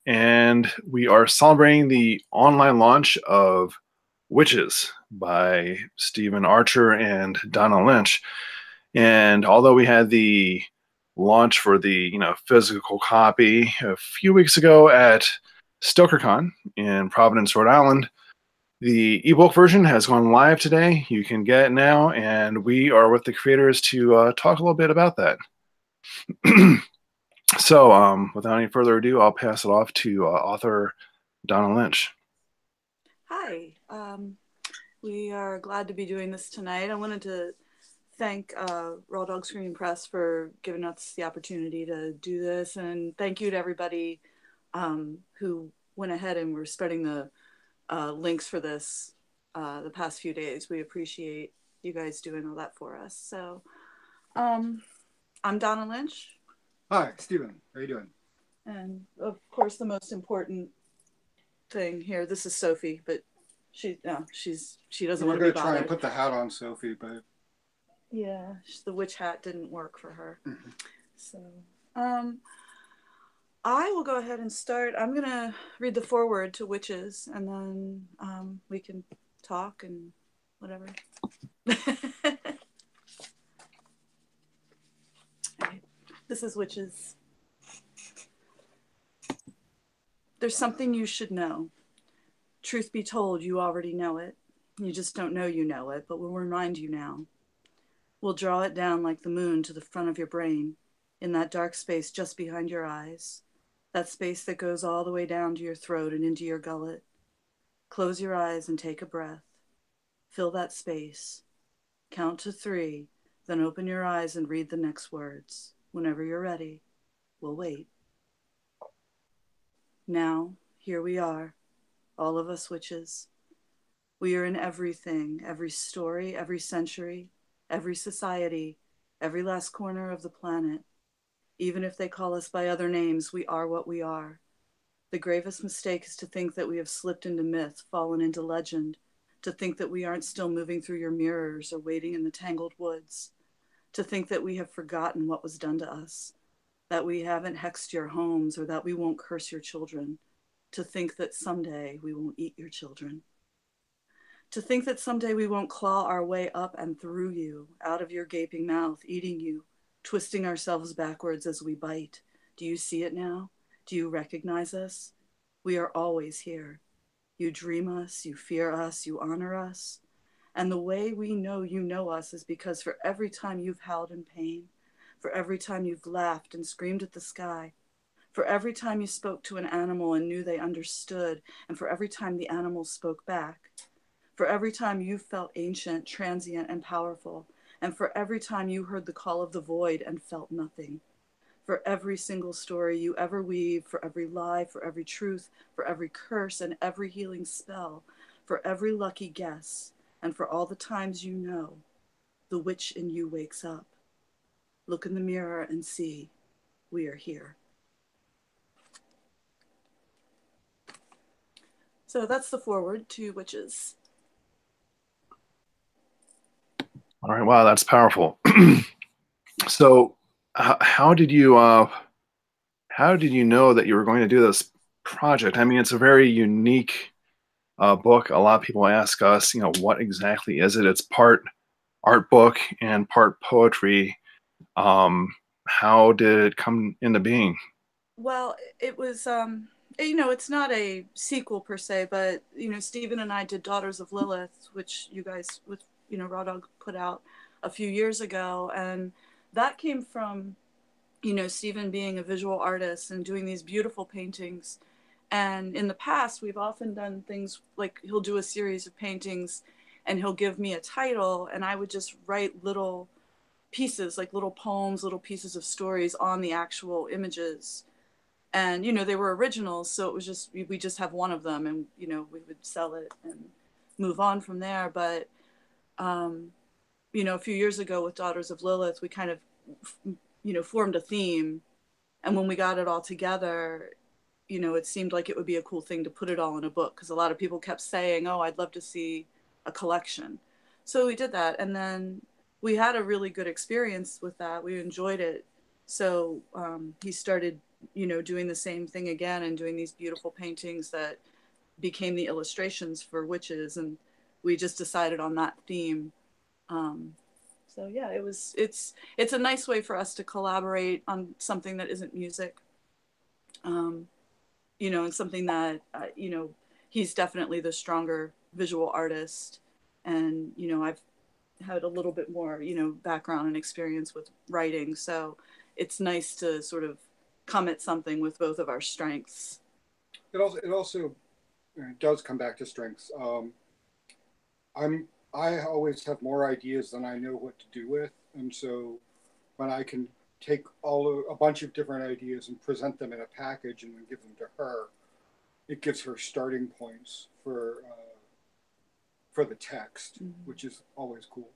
and we are celebrating the online launch of Witches by Stephen Archer and Donna Lynch. And although we had the launch for the physical copy a few weeks ago at StokerCon in Providence, Rhode Island, the ebook version has gone live today. You can get it now, and we are with the creators to talk a little bit about that. So, without any further ado, I'll pass it off to author Donna Lynch. Hi, we are glad to be doing this tonight. I wanted to thank Raw Dog Screaming Press for giving us the opportunity to do this, and thank you to everybody who went ahead and were spreading the links for this the past few days. We appreciate you guys doing all that for us. So, I'm Donna Lynch. Hi, Steven. How are you doing? And of course, the most important thing here. This is Sophie, but she doesn't want to be bothered. We're gonna try and put the hat on Sophie, but yeah, the witch hat didn't work for her. Mm-hmm. So, I will go ahead and start. I'm gonna read the foreword to Witches, and then we can talk and whatever. Right. This is Witches. There's something you should know. Truth be told, you already know it. You just don't know you know it, but we'll remind you now. We'll draw it down like the moon to the front of your brain, in that dark space just behind your eyes, that space that goes all the way down to your throat and into your gullet. Close your eyes and take a breath. Fill that space. Count to 3, then open your eyes and read the next words. Whenever you're ready, we'll wait. Now, here we are, all of us witches. We are in everything, every story, every century, every society, every last corner of the planet. Even if they call us by other names, we are what we are. The gravest mistake is to think that we have slipped into myth, fallen into legend, to think that we aren't still moving through your mirrors or waiting in the tangled woods, to think that we have forgotten what was done to us, that we haven't hexed your homes or that we won't curse your children, to think that someday we won't eat your children, to think that someday we won't claw our way up and through you, out of your gaping mouth, eating you, twisting ourselves backwards as we bite. Do you see it now? Do you recognize us? We are always here. You dream us, you fear us, you honor us. And the way we know you know us is because for every time you've howled in pain, for every time you've laughed and screamed at the sky, for every time you spoke to an animal and knew they understood, and for every time the animal spoke back, for every time you felt ancient, transient, and powerful, and for every time you heard the call of the void and felt nothing, for every single story you ever weave, for every lie, for every truth, for every curse and every healing spell, for every lucky guess, and for all the times you know, the witch in you wakes up. Look in the mirror and see, we are here. So that's the foreword to Witches. All right, wow, that's powerful. So, how did you know that you were going to do this project? I mean, it's a very unique book. A lot of people ask us, what exactly is it? It's part art book and part poetry. How did it come into being? Well, it was, it's not a sequel per se, but, Steven and I did Daughters of Lilith, which you guys with, Raw Dog put out a few years ago. And that came from, Steven being a visual artist and doing these beautiful paintings. And in the past, we've often done things like he'll do a series of paintings and he'll give me a title and I would just write little pieces, like little poems, little pieces of stories on the actual images. And, they were originals. So it was just, we just have one of them and, we would sell it and move on from there. But, a few years ago with Daughters of Lilith, we kind of, formed a theme. And when we got it all together, it seemed like it would be a cool thing to put it all in a book because a lot of people kept saying, oh, I'd love to see a collection. So we did that. And then we had a really good experience with that. We enjoyed it. So he started you know, doing the same thing again and doing these beautiful paintings that became the illustrations for Witches. And we just decided on that theme. So yeah, it's a nice way for us to collaborate on something that isn't music. You know, and something that, you know, he's definitely the stronger visual artist. And, you know, I've had a little bit more, you know, background and experience with writing. So it's nice to sort of come at something with both of our strengths. It also does come back to strengths. I always have more ideas than I know what to do with. And so when I can take a bunch of different ideas and present them in a package and then give them to her, it gives her starting points for the text, which is always cool.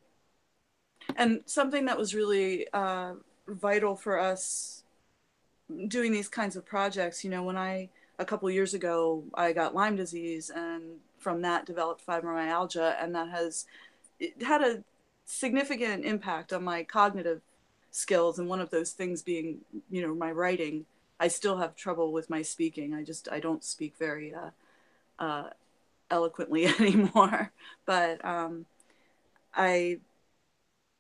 And something that was really vital for us doing these kinds of projects, you know, when a couple of years ago, I got Lyme disease, and from that developed fibromyalgia, and it had a significant impact on my cognitive skills. And one of those things being, you know, my writing. I still have trouble with my speaking. I don't speak very eloquently anymore. But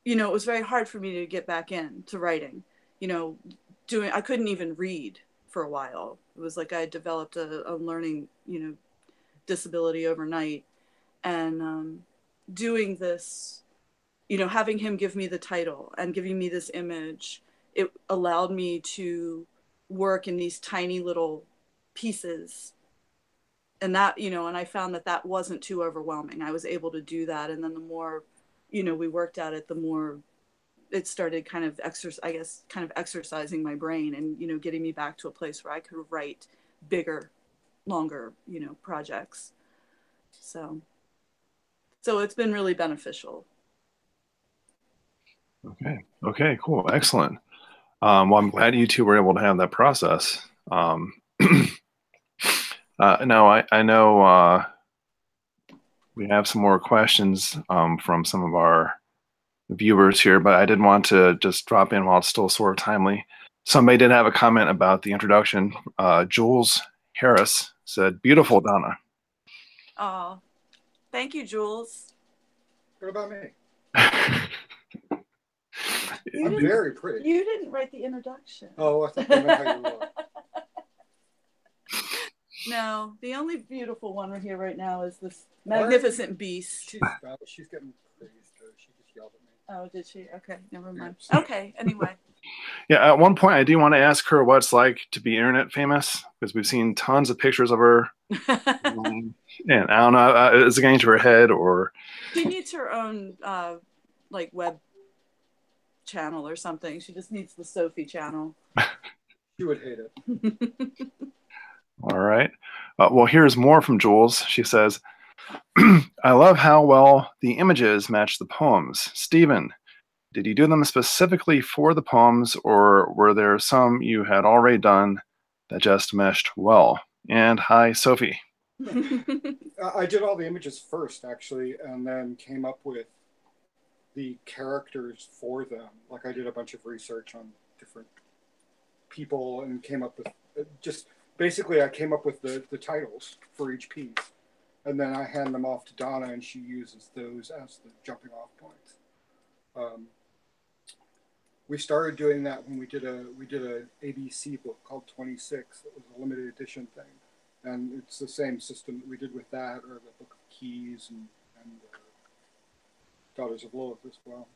you know, it was very hard for me to get back into writing. You know, I couldn't even read for a while. It was like I had developed a learning, you know, disability overnight. And doing this, you know, having him give me the title and giving me this image, it allowed me to work in these tiny little pieces. And that, you know, and I found that wasn't too overwhelming. I was able to do that. And then the more, you know, we worked at it, the more it started kind of exercising my brain and, you know, getting me back to a place where I could write bigger, longer, you know, projects. So it's been really beneficial. Okay, cool. Excellent. Well, I'm glad you two were able to have that process. No, I know we have some more questions from some of our viewers here, but I didn't want to just drop in while it's still sort of timely. Somebody did have a comment about the introduction. Jules Harris said, "Beautiful, Donna." Oh, thank you, Jules. What about me? I'm very pretty. You didn't write the introduction. Oh, I thought that meant how you look. No, the only beautiful one right here right now is this magnificent beast. She's getting praised. She just yelled at me. Oh, did she? Okay, never mind. Okay, anyway. Yeah, at one point I do want to ask her what it's like to be internet famous, because we've seen tons of pictures of her. And I don't know, is it getting to her head or? She needs her own like web channel or something. She just needs the Sophie channel. She would hate it. All right. Well, here's more from Jules. She says, "I love how well the images match the poems. Steven, did you do them specifically for the poems, or were there some you had already done that just meshed well? And hi, Sophie." I did all the images first, actually, and then came up with the characters for them. Like, I did a bunch of research on different people and came up with basically I came up with the titles for each piece, and then I hand them off to Donna, and she uses those as the jumping off points. We started doing that when we did a ABC book called 26. It was a limited edition thing, and it's the same system that we did with that, or the Book of Keys and Daughters of Lilith as well.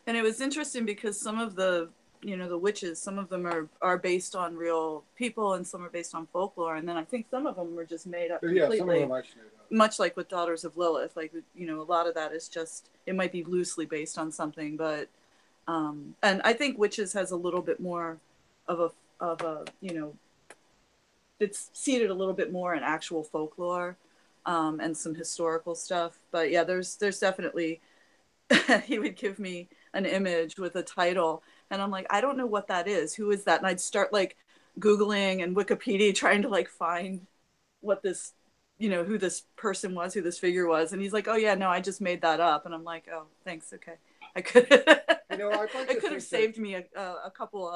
And it was interesting because some of the, you know, the witches, some of them are based on real people and some are based on folklore. And then I think some of them were just made up completely. Yeah, some of them actually made up. Much like with Daughters of Lilith, like, you know, a lot of that is just, it might be loosely based on something, but, and I think Witches has a little bit more of a, you know, it's seated a little bit more in actual folklore, and some historical stuff. But yeah, there's definitely, he would give me an image with a title and I'm like, I don't know what that is. Who is that? And I'd start like Googling and Wikipedia trying to like find what this, you know, who this person was, who this figure was. And he's like, oh yeah, no, I just made that up. And I'm like, oh, thanks. Okay. I could, you know, it could have saved me a couple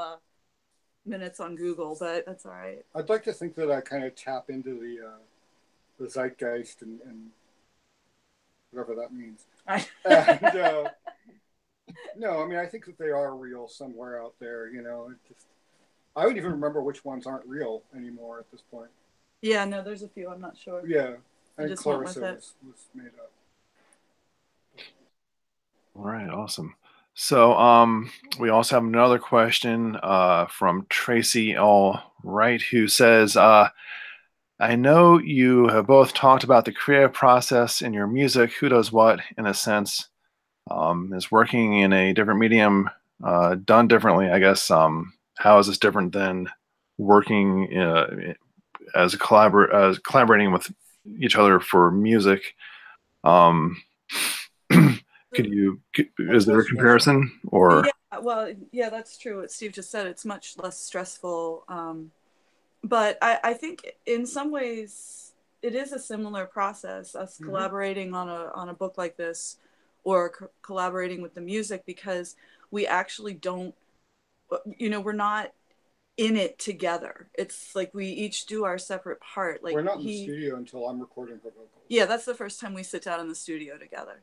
minutes on Google, but that's all right. I'd like to think that I kind of tap into the zeitgeist and whatever that means. And no, I mean, I think that they are real somewhere out there. You know, I don't even remember which ones aren't real anymore at this point. Yeah, no, there's a few. I'm not sure. Yeah, and Clarissa was made up. All right, awesome. So we also have another question from Tracy All Right, who says, I know you have both talked about the creative process in your music, who does what, in a sense. Is working in a different medium done differently, I guess. How is this different than working as collaborating with each other for music? Is there a comparison, or? Yeah, well, yeah, that's true. What Steve just said, it's much less stressful. But I think in some ways it is a similar process, us collaborating on a book like this, or collaborating with the music, because we actually don't, we're not in it together. It's like we each do our separate part. Like, we're not in the studio until I'm recording her vocals. Yeah, that's the first time we sit down in the studio together.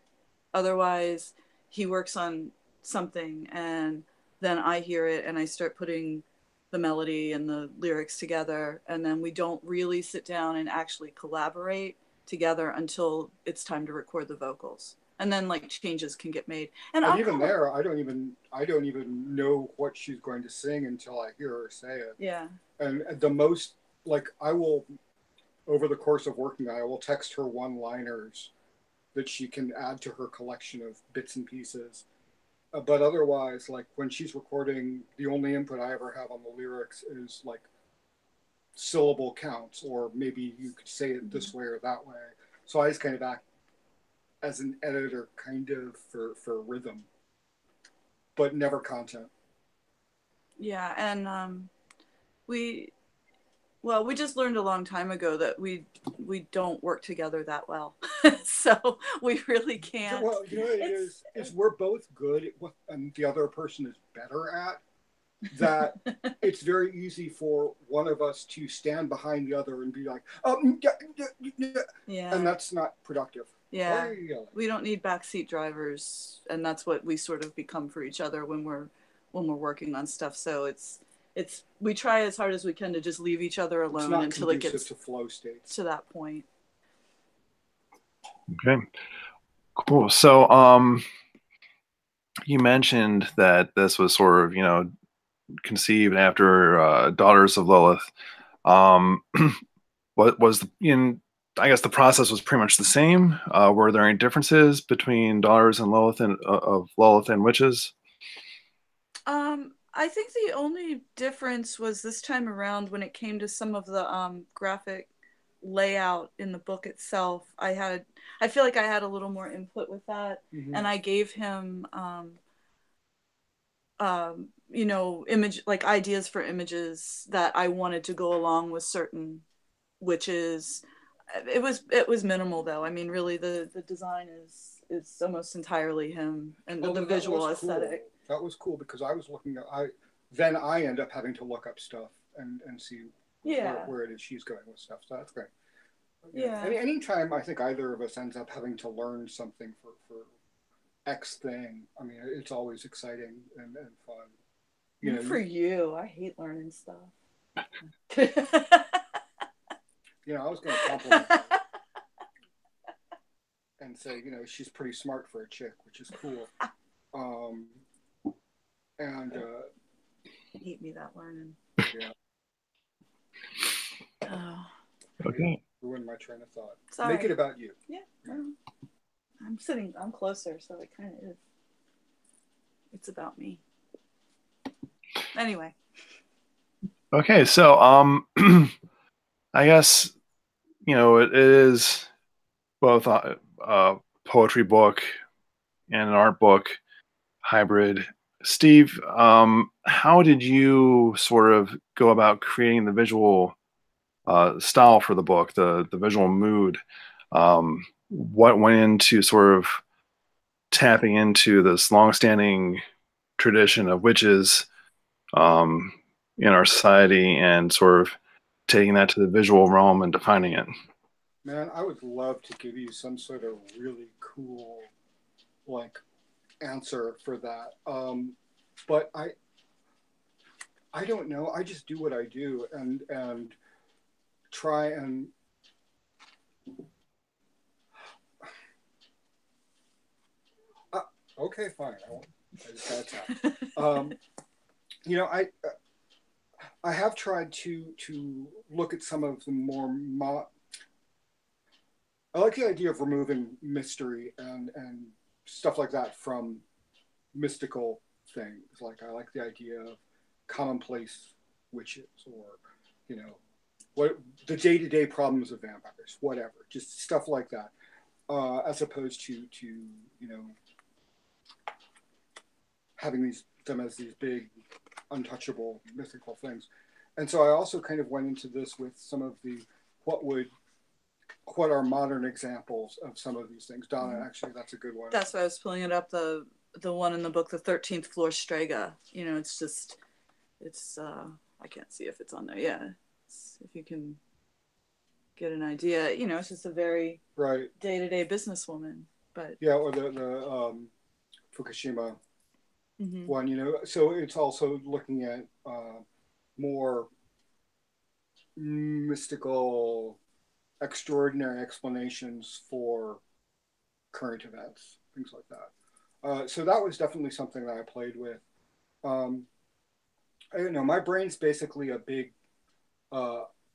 Otherwise, he works on something and then I hear it and I start putting the melody and the lyrics together, and then we don't really sit down and actually collaborate together until it's time to record the vocals. And then like changes can get made. And even there, I don't even know what she's going to sing until I hear her say it. Yeah. And the most, like, I will, over the course of working, I will text her one-liners that she can add to her collection of bits and pieces. But otherwise, like when she's recording, the only input I ever have on the lyrics is like syllable counts, or maybe you could say it this way or that way. So I just kind of act as an editor, kind of for rhythm, but never content. Yeah, and we just learned a long time ago that we don't work together that well. So we really can't. Well, you know what it is we're both good at what and the other person is better at. That it's very easy for one of us to stand behind the other and be like, yeah, and that's not productive. Yeah, we don't need backseat drivers, and that's what we sort of become for each other when we're working on stuff. So it's we try as hard as we can to just leave each other alone until it gets to flow states to that point. Okay, cool. So you mentioned that this was sort of conceived after Daughters of Lilith. What was I guess the process was pretty much the same. Were there any differences between Daughters and Lilith of Lilith and Witches? I think the only difference was this time around when it came to some of the graphic layout in the book itself. I feel like I had a little more input with that, and I gave him image, like ideas for images that I wanted to go along with certain witches. It was minimal though. I mean, really the design is almost entirely him, and the visual aesthetic. Cool. That was cool because I was looking at then I end up having to look up stuff and see where it is she's going with stuff. So that's great. Yeah. I mean, anytime I think either of us ends up having to learn something for X thing, I mean, it's always exciting and fun. For you, I hate learning stuff. I was going to compliment her and say, she's pretty smart for a chick, which is cool. And hate me that learning. Yeah. Oh. Okay. Ruin my train of thought. Sorry. Make it about you. Yeah. Well, I'm closer, so it kind of is. It's about me. Anyway. Okay, so I guess it is both a poetry book and an art book hybrid. Steve, how did you sort of go about creating the visual style for the book, the visual mood? What went into sort of tapping into this longstanding tradition of witches in our society and sort of taking that to the visual realm and defining it. Man, I would love to give you some sort of really cool, like, answer for that. But I don't know. I just do what I do and try and okay, fine. I just got attacked. You know, I have tried to look at some of the more I like the idea of removing mystery and stuff like that from mystical things. Like I like the idea of commonplace witches, or you know, what the day-to-day problems of vampires, whatever, just stuff like that, as opposed to you know, having them as these big untouchable mythical things. And so I also kind of went into this with some of the what are modern examples of some of these things. Donna, actually, that's a good one. That's why I was pulling it up, the one in the book, the 13th floor strega. You know, it's I can't see if it's on there. Yeah, if you can get an idea, you know, it's just a very right day-to-day businesswoman. But yeah, or the Fukushima one, you know. So it's also looking at more mystical, extraordinary explanations for current events, things like that. So that was definitely something that I played with. I don't know, my brain's basically a big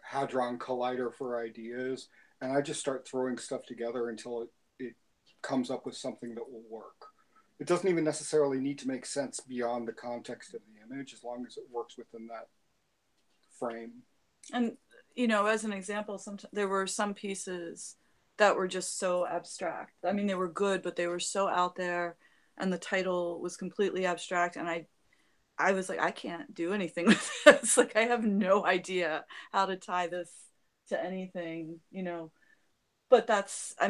hadron collider for ideas, and I just start throwing stuff together until it comes up with something that will work. It doesn't even necessarily need to make sense beyond the context of the image, as long as it works within that frame. And, you know, as an example, there were some pieces that were just so abstract. I mean, they were good, but they were so out there, and the title was completely abstract, and I was like, I can't do anything with this. Like, I have no idea how to tie this to anything, you know. But I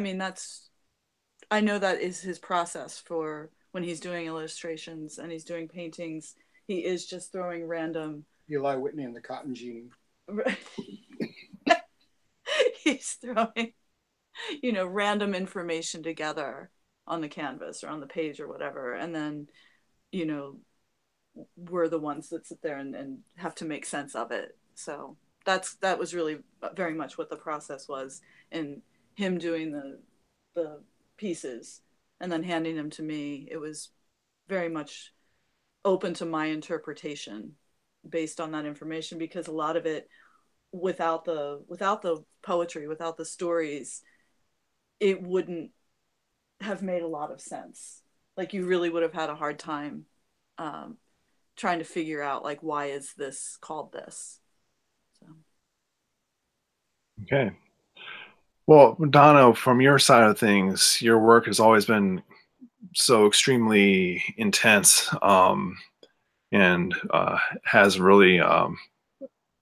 know that is his process for when he's doing illustrations and he's doing paintings. He is just throwing random. Eli Whitney and the Cotton Genie. He's throwing, you know, random information together on the canvas or on the page or whatever. And then, you know, we're the ones that sit there and have to make sense of it. So that was really very much what the process was, in him doing the pieces and then handing them to me. It was very much open to my interpretation based on that information, because a lot of it, without the poetry, without the stories, it wouldn't have made a lot of sense. Like, you really would have had a hard time trying to figure out, like, why is this called this? So. Okay. Well, Donna, from your side of things, your work has always been so extremely intense, and has really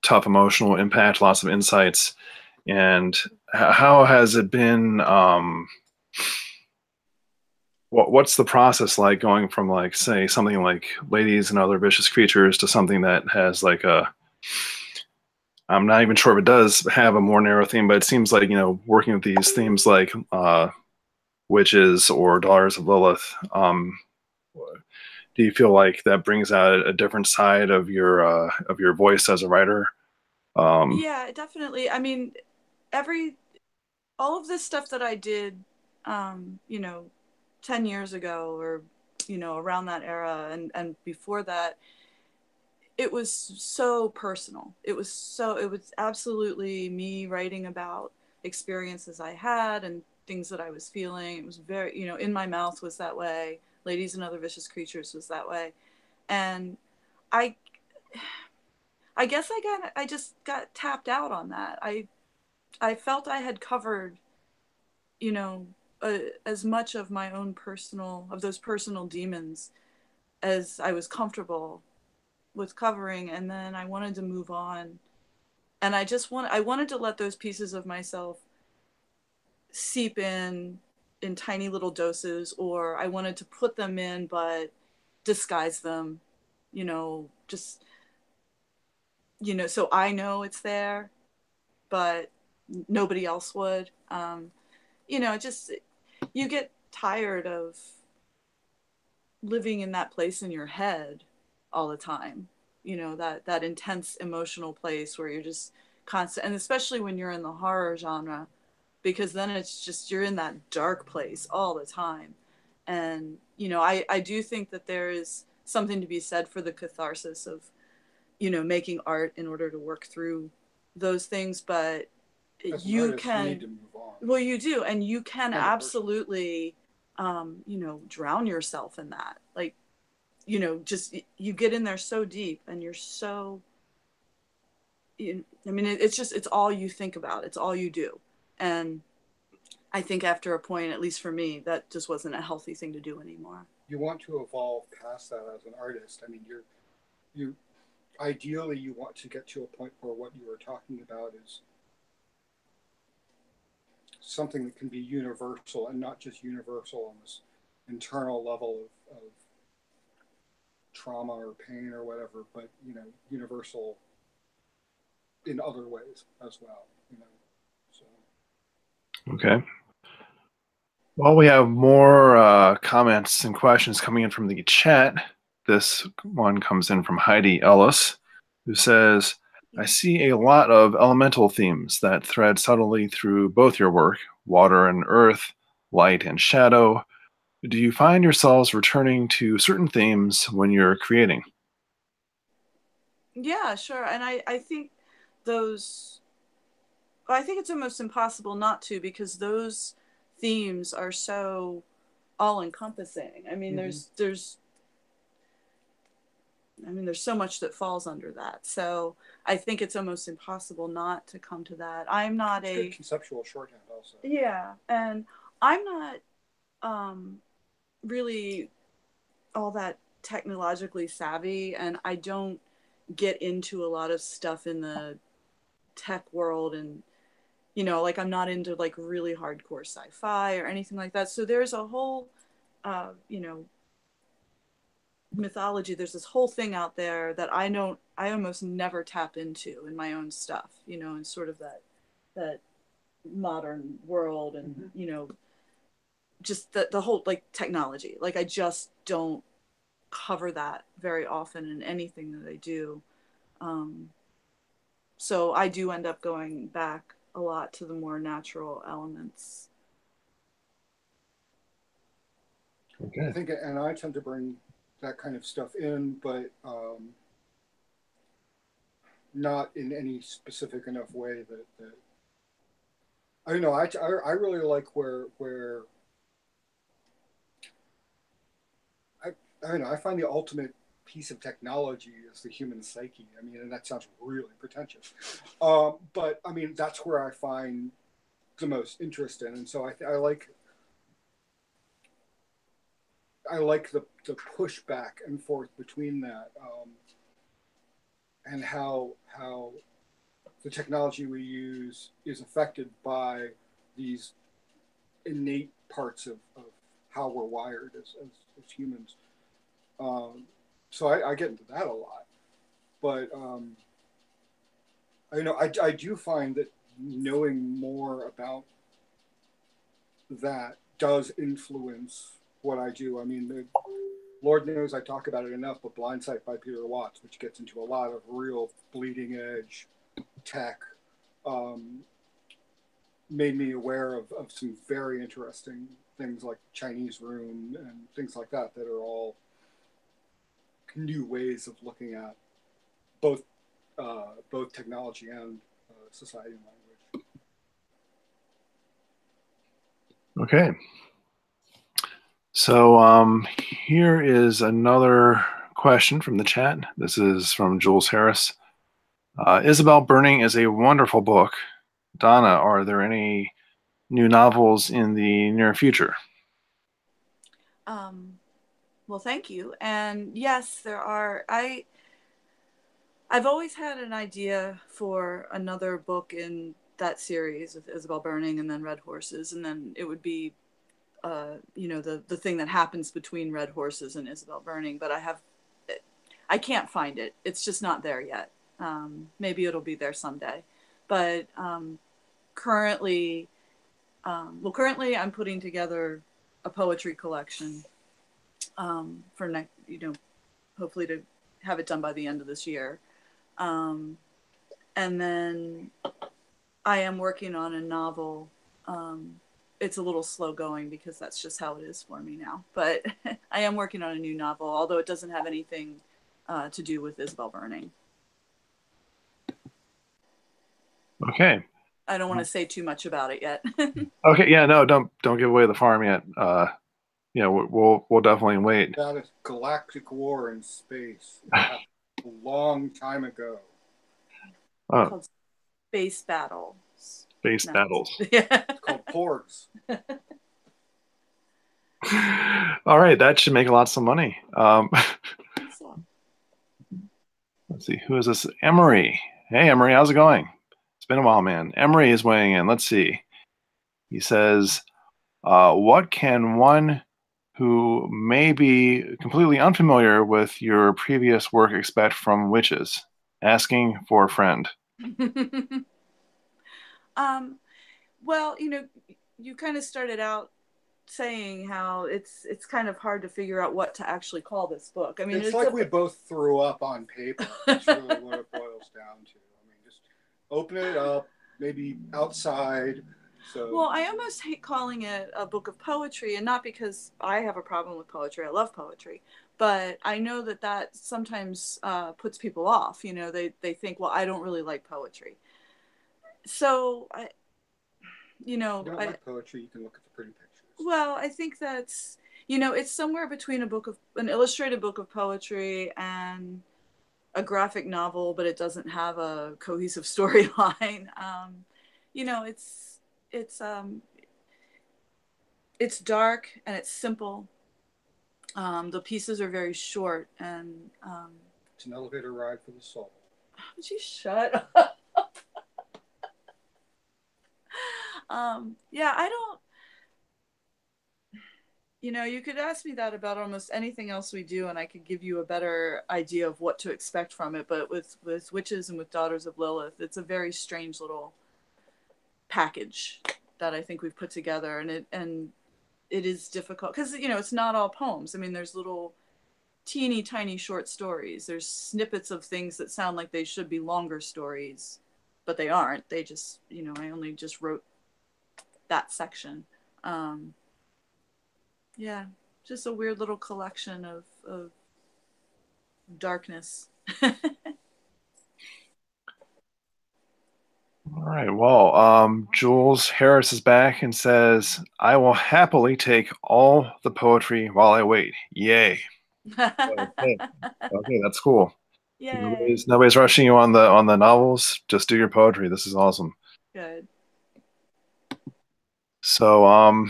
tough emotional impact, lots of insights. And how has it been? What's the process like, going from, like, say, something like Ladies and Other Vicious Creatures to something that has like I'm not even sure if it does have a more narrow theme, but it seems like, you know, working with these themes like witches or daughters of Lilith, do you feel like that brings out a different side of your voice as a writer? Yeah, definitely. I mean, all of this stuff that I did, you know, 10 years ago, or, you know, around that era, and before that, it was so personal. It was absolutely me writing about experiences I had and things that I was feeling. It was very, you know, In My Mouth was that way. Ladies and Other Vicious Creatures was that way. And I guess I just got tapped out on that. I felt I had covered, you know, as much of my own those personal demons as I was comfortable with covering, and then I wanted to move on, and I wanted to let those pieces of myself seep in tiny little doses, or I wanted to put them in but disguise them, you know, just you know, so I know it's there, but nobody else would. You know, just, you get tired of living in that place in your head all the time. You know, that intense emotional place where you're just constant, and especially when you're in the horror genre, because then it's just, you're in that dark place all the time. And, you know, I do think that there is something to be said for the catharsis of, you know, making art in order to work through those things. But As an you artist, you can, need to move on. well, you do, and you can And absolutely, you know, drown yourself in that. Like, you know, just, you get in there so deep, and you're so, I mean, it's just, it's all you think about. It's all you do. And I think after a point, at least for me, that just wasn't a healthy thing to do anymore. You want to evolve past that as an artist. I mean, you ideally you want to get to a point where what you were talking about is something that can be universal, and not just universal on this internal level of trauma or pain or whatever, but, you know, universal in other ways as well, you know. So Okay. Well, we have more comments and questions coming in from the chat. This one comes in from Heidi Ellis, who says, I see a lot of elemental themes that thread subtly through both your work, water and earth, light and shadow. Do you find yourselves returning to certain themes when you're creating? Yeah, sure. And I think those, I think it's almost impossible not to, because those themes are so all encompassing. I mean, there's so much that falls under that. So I think it's almost impossible not to come to that. I'm not it's good conceptual shorthand also. Yeah, and I'm not really all that technologically savvy, and I don't get into a lot of stuff in the tech world, and, you know, like, I'm not into like really hardcore sci-fi or anything like that. So there's a whole you know, mythology, there's this whole thing out there that I almost never tap into in my own stuff, you know, and sort of that modern world, and you know, just the whole, like, technology, like, I just don't cover that very often in anything that I do. So I do end up going back a lot to the more natural elements. Okay. I think, and I tend to bring that kind of stuff in, but not in any specific enough way that I don't know. I really like where I don't know. I find the ultimate piece of technology is the human psyche. I mean, and that sounds really pretentious, but I mean that's where I find the most interest in, and so I like the push back and forth between that, and how the technology we use is affected by these innate parts of how we're wired as humans. So I get into that a lot, but I do find that knowing more about that does influence what I do. I mean, Lord knows I talk about it enough, but Blind Sight by Peter Watts, which gets into a lot of real bleeding edge tech, made me aware of some very interesting things like Chinese room and things like that are all new ways of looking at both technology and society and language. Okay. So here is another question from the chat. This is from Jules Harris. Isabel Burning is a wonderful book. Donna, are there any new novels in the near future? Well, thank you. And yes, there are. I've always had an idea for another book in that series of Isabel Burning, and then Red Horses, and then it would be you know, the thing that happens between Red Horses and Isabel Burning, but I can't find it. It's just not there yet. Maybe it'll be there someday. But currently I'm putting together a poetry collection for next, hopefully to have it done by the end of this year. And then I am working on a novel. It's a little slow going because that's just how it is for me now. But I am working on a new novel, although it doesn't have anything to do with Isabel Burning. Okay. I don't want to say too much about it yet. Okay. Yeah. No. Don't give away the farm yet. We'll definitely wait. That is galactic war in space. A long time ago. Oh. Called Space Battles. Space Battles. Yeah. It's called Porgs. All right, that should make lots of money. Let's see, who is this? Emery. Hey, Emery, how's it going? It's been a while, man. Emery is weighing in. Let's see. He says, what can one who may be completely unfamiliar with your previous work expect from witches? Asking for a friend. Well, you kind of started out saying how it's kind of hard to figure out what to actually call this book. I mean, it's like we both threw up on paper. That's really what it boils down to. I mean, just open it up, maybe outside. So. Well, I almost hate calling it a book of poetry, and not because I have a problem with poetry. I love poetry. But I know that sometimes puts people off. They think, well, I don't really like poetry. So, you don't like poetry, you can look at the pretty pictures. Well, I think that's, it's somewhere between an illustrated book of poetry and a graphic novel, but it doesn't have a cohesive storyline. It's dark and it's simple. The pieces are very short, and it's an elevator ride for the soul. Would you shut up? Yeah, I don't. You could ask me that about almost anything else we do, and I could give you a better idea of what to expect from it. But with Witches and with Daughters of Lilith, it's a very strange little package that I think we've put together, and it is difficult because it's not all poems. I mean, there's little teeny tiny short stories. There's snippets of things that sound like they should be longer stories, but they aren't. They just I only just wrote that section. Yeah, just a weird little collection of darkness. All right. Well, Jules Harris is back and says, I will happily take all the poetry while I wait. Yay. Okay, that's cool. Yay. Nobody's rushing you on the novels. Just do your poetry. This is awesome. Good. So,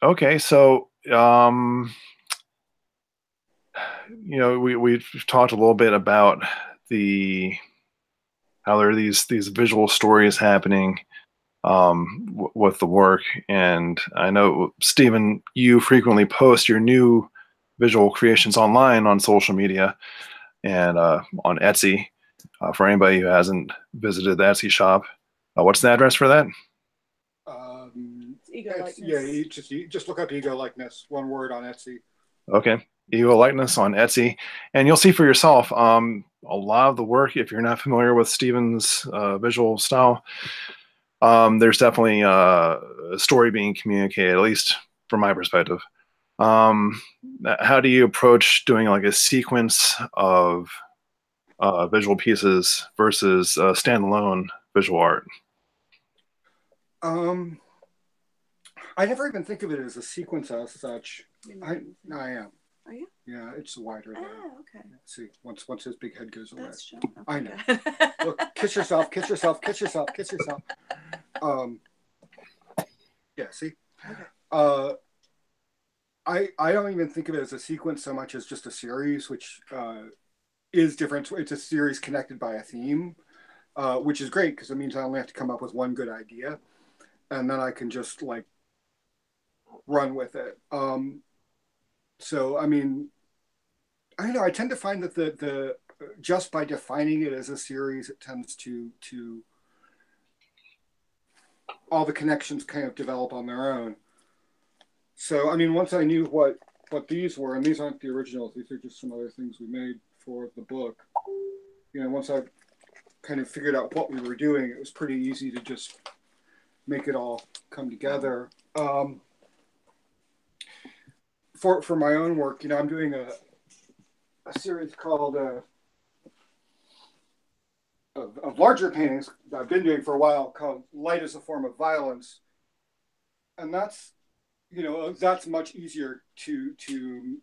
okay. So, we've talked a little bit about how there are these visual stories happening with the work, and I know, Steven, you frequently post your new visual creations online on social media and on Etsy. For anybody who hasn't visited the Etsy shop, what's the address for that? Ego likeness. Yeah, you just look up Ego Likeness, one word on Etsy. Okay, Ego Likeness on Etsy, and you'll see for yourself a lot of the work. If you're not familiar with Steven's visual style, there's definitely a story being communicated, at least from my perspective. How do you approach doing like a sequence of visual pieces versus standalone visual art? I never even think of it as a sequence as such. I am. Are you? Yeah, it's wider than. Oh, okay. Let's see, once his big head goes away. That's true. I know. Look, kiss yourself, kiss yourself, kiss yourself, kiss yourself. Yeah, see? Okay. I don't even think of it as a sequence so much as just a series, which is different. It's a series connected by a theme, which is great because it means I only have to come up with one good idea, and then I can just like run with it. So I mean, I don't know. I tend to find that the just by defining it as a series, it tends to all the connections kind of develop on their own. So, I mean, once I knew what these were, and these aren't the originals, these are just some other things we made for the book. You know, once I kind of figured out what we were doing, it was pretty easy to just make it all come together. For my own work, you know, I'm doing a series called of larger paintings that I've been doing for a while called Light as a Form of Violence. And that's, you know, that's much easier to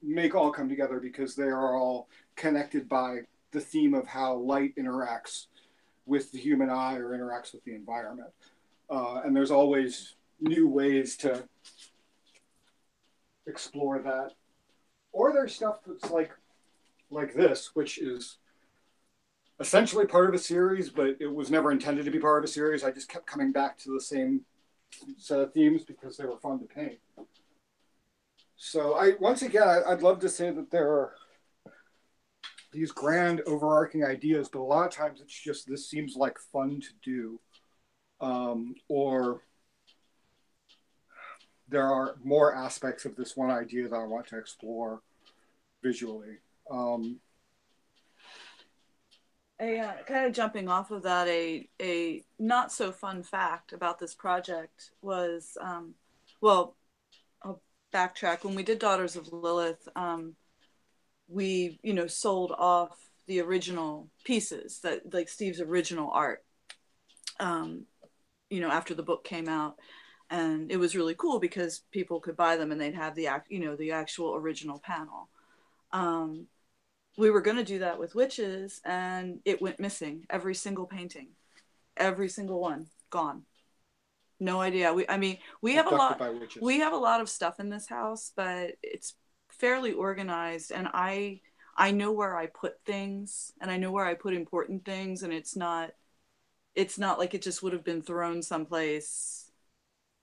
make all come together because they are all connected by the theme of how light interacts with the human eye or interacts with the environment. And there's always new ways to explore that. Or there's stuff that's like this, which is essentially part of a series, but it was never intended to be part of a series. I just kept coming back to the same set of themes because they were fun to paint. So once again, I'd love to say that there are these grand overarching ideas, but a lot of times it's just, this seems like fun to do. Or there are more aspects of this one idea that I want to explore visually. Kind of jumping off of that, a not so fun fact about this project was, well, I'll backtrack. When we did Daughters of Lilith, we, you know, sold off the original pieces, that like Steve's original art, you know, after the book came out. And it was really cool because people could buy them and they'd have the actual original panel. We were going to do that with Witches, and it went missing. Every single painting, every single one, gone. No idea. We have a lot of stuff in this house, but it's fairly organized, and I know where I put things, and I know where I put important things, and it's not like it just would have been thrown someplace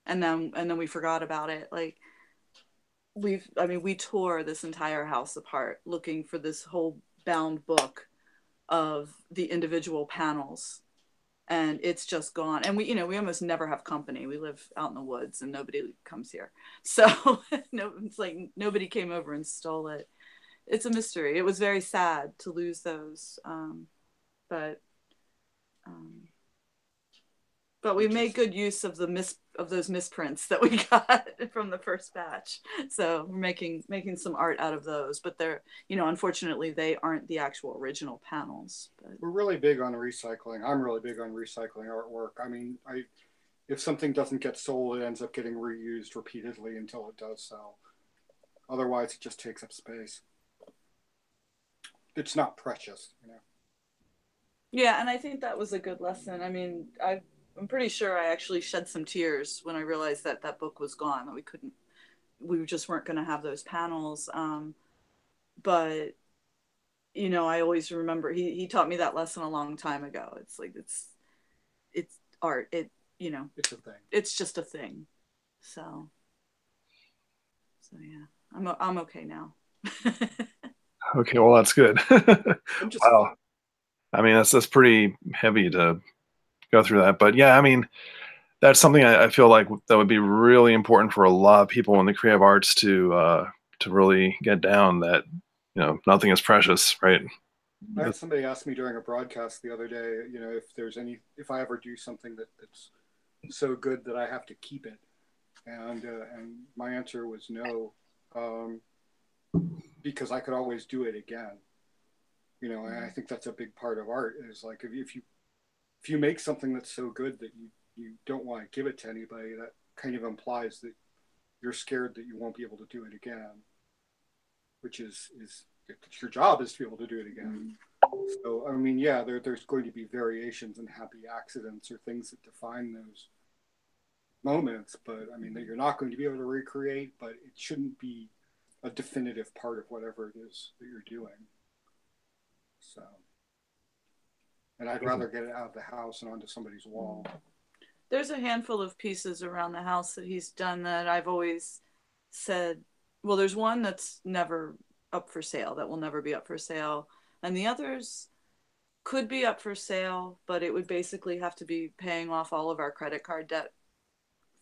and then we forgot about it. Like, we tore this entire house apart looking for this whole bound book of the individual panels, and it's just gone. And we almost never have company. We live out in the woods and nobody comes here. So no, it's like nobody came over and stole it. It's a mystery. It was very sad to lose those. But we made good use of those misprints that we got from the first batch. So we're making some art out of those, but they're, unfortunately they aren't the actual original panels. But we're really big on recycling. I'm really big on recycling artwork. I mean, if something doesn't get sold, it ends up getting reused repeatedly until it does sell. Otherwise, it just takes up space. It's not precious, Yeah, and I think that was a good lesson. I mean, I'm pretty sure I actually shed some tears when I realized that book was gone, that we just weren't going to have those panels. But, I always remember, he taught me that lesson a long time ago. It's like, it's art. It's a thing. It's just a thing. So yeah, I'm okay now. Okay. Well, that's good. Wow. I mean, that's pretty heavy to go through that, but yeah, I mean, that's something I feel like that would be really important for a lot of people in the creative arts to really get down, that nothing is precious, right? I had somebody ask me during a broadcast the other day, if I ever do something that's so good that I have to keep it, and my answer was no, because I could always do it again, and I think that's a big part of art, is like, if you make something that's so good that you don't want to give it to anybody, that kind of implies that you're scared that you won't be able to do it again, which is your job is to be able to do it again. So, I mean, yeah, there's going to be variations and happy accidents or things that define those moments, but I mean, that you're not going to be able to recreate, but it shouldn't be a definitive part of whatever it is that you're doing. So, and I'd rather get it out of the house and onto somebody's wall. There's a handful of pieces around the house that he's done that I've always said, well, there's one that's never up for sale, that will never be up for sale. And the others could be up for sale, but it would basically have to be paying off all of our credit card debt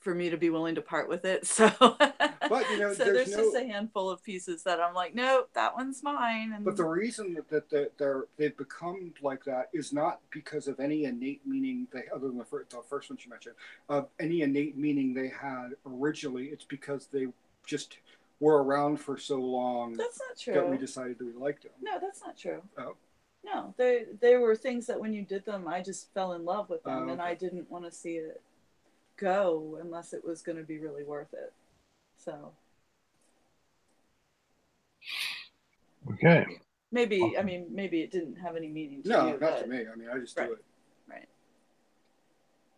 for me to be willing to part with it. So, but you know, so there's just a handful of pieces that I'm like, nope, that one's mine. And but the reason that they've become like that is not because of any innate meaning they, other than the first one you mentioned, any innate meaning they had originally. It's because they just were around for so long. That's not true. That we decided that we liked them. No, that's not true. Oh. No, they were things that when you did them, I just fell in love with them, okay. and I didn't want to see it go unless it was going to be really worth it. So. Okay. Maybe, I mean, maybe it didn't have any meaning to you. No, not to me. I mean, I just right. do it. Right.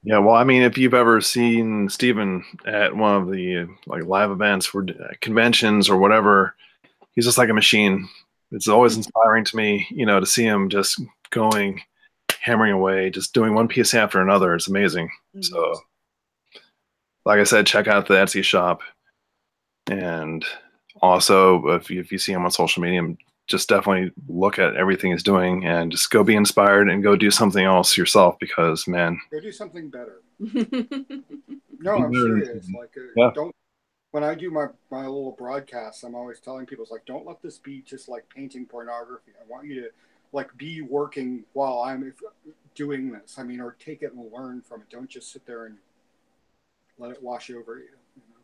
Yeah, well, I mean, if you've ever seen Steven at one of the like live events or conventions or whatever, he's just like a machine. It's always inspiring to me, you know, to see him just going, hammering away, just doing one piece after another. It's amazing. Mm-hmm. So, like I said, check out the Etsy shop. And also, if you see him on social media, just definitely look at everything he's doing and just go be inspired and go do something else yourself because, man. Go do something better. No, I'm serious. Like, yeah. Don't. When I do my little broadcasts, I'm always telling people, it's like, don't let this be just like painting pornography. I want you to like be working while I'm doing this. I mean, or take it and learn from it. Don't just sit there and let it wash over you. You know?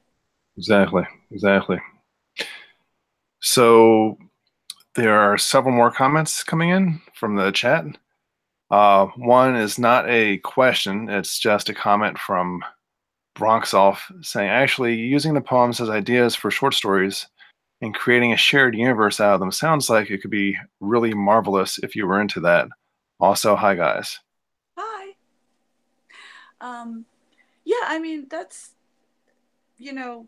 Exactly. So there are several more comments coming in from the chat. One is not a question. It's just a comment from Bronxolf saying, actually, using the poems as ideas for short stories and creating a shared universe out of them sounds like it could be really marvelous if you were into that. Also, hi, guys. Hi. Yeah, I mean, that's, you know,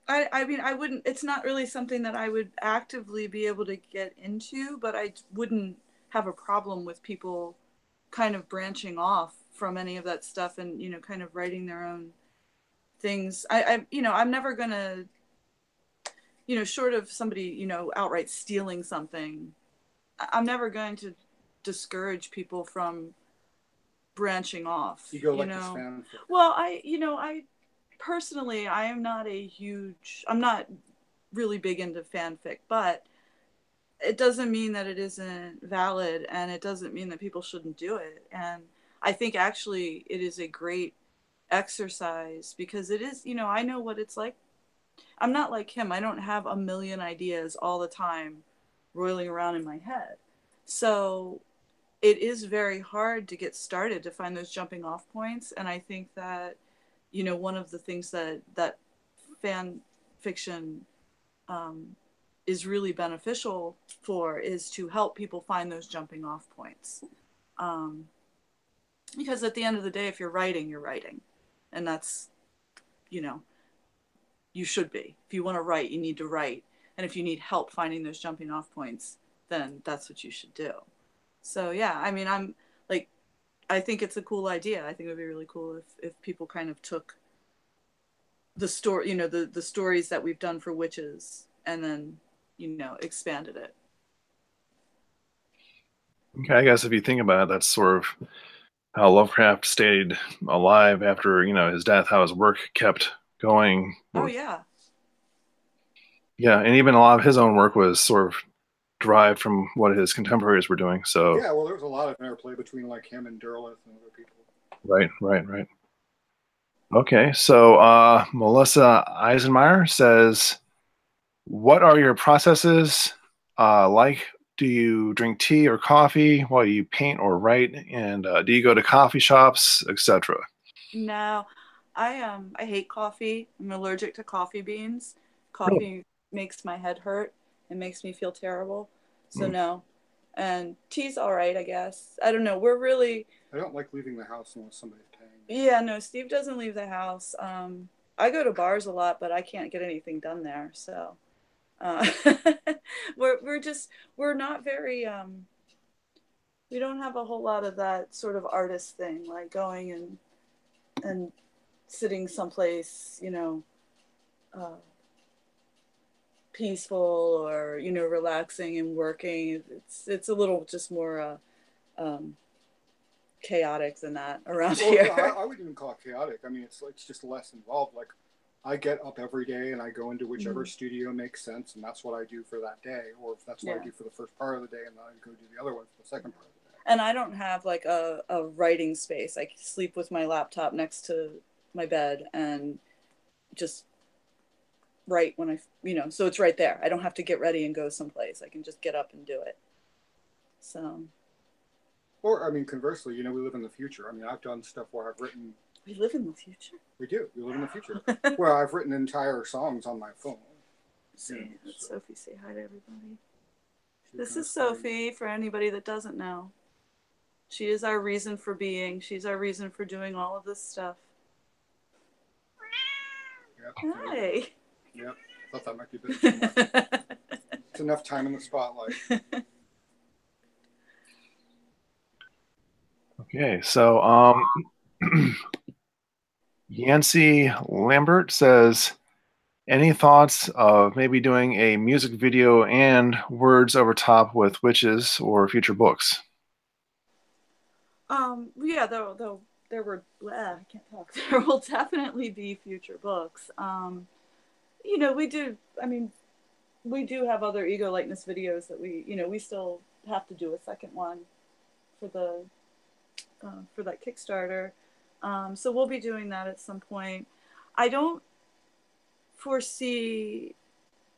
I mean, I wouldn't, it's not really something that I would actively be able to get into, but I wouldn't have a problem with people kind of branching off from any of that stuff and, you know, kind of writing their own things. You know, I'm never going to, you know, short of somebody, you know, outright stealing something, I'm never going to discourage people from branching off. You go like this fanfic. Well, personally, I'm not really big into fanfic, but it doesn't mean that it isn't valid, and it doesn't mean that people shouldn't do it. And I think actually it is a great exercise because it is, you know, I know what it's like. I'm not like him. I don't have a million ideas all the time roiling around in my head. So it is very hard to get started, to find those jumping off points. And I think that, you know, one of the things that fan fiction is really beneficial for is to help people find those jumping off points. Because at the end of the day, if you're writing, you're writing. And that's, you know, you should be. If you want to write, you need to write. And if you need help finding those jumping off points, then that's what you should do. So yeah, I mean, I think it's a cool idea. I think it would be really cool if people kind of took the story, you know, the stories that we've done for witches and then, you know, expanded it. Okay, I guess if you think about it, that's sort of how Lovecraft stayed alive after, you know, his death, how his work kept going. Oh, yeah. Yeah, and even a lot of his own work was sort of derived from what his contemporaries were doing. So yeah, well, there was a lot of interplay between like him and Derleth and other people. Right. Okay, so Melissa Eisenmeyer says, what are your processes like? Do you drink tea or coffee while you paint or write? And do you go to coffee shops, etc.? No, I hate coffee. I'm allergic to coffee beans. Coffee makes my head hurt. It makes me feel terrible. So no. And tea's all right, I guess. I don't know. I don't like leaving the house unless somebody's paying. Yeah, no, Steve doesn't leave the house. I go to bars a lot, but I can't get anything done there. So we're not very, we don't have a whole lot of that sort of artist thing, like going and sitting someplace, you know, peaceful or, you know, relaxing and working. It's a little just more chaotic than that around here. I wouldn't even call it chaotic. I mean, it's just less involved. Like, I get up every day and I go into whichever studio makes sense, and that's what I do for that day. Or if that's what I do for the first part of the day, and then I go do the other one for the second part of the day. And I don't have like a writing space. I sleep with my laptop next to my bed and just write when I, you know, so it's right there. I don't have to get ready and go someplace. I can just get up and do it. So. Or, I mean, conversely, you know, we live in the future. I mean, I've done stuff where I've written. We live in the future? We do. We live in the future. Where I've written entire songs on my phone. See, let Sophie say hi to everybody. This is Sophie, for anybody that doesn't know. She is our reason for being. She's our reason for doing all of this stuff. Yep. Hi. Yep. I thought that might be a bit too much. It's enough time in the spotlight. Okay, so Yancy Lambert says, any thoughts of maybe doing a music video and words over top with witches or future books? Yeah, there were, I can't talk. There will definitely be future books. You know, we do have other ego likeness videos that we still have to do a second one for that Kickstarter. So we'll be doing that at some point. I don't foresee,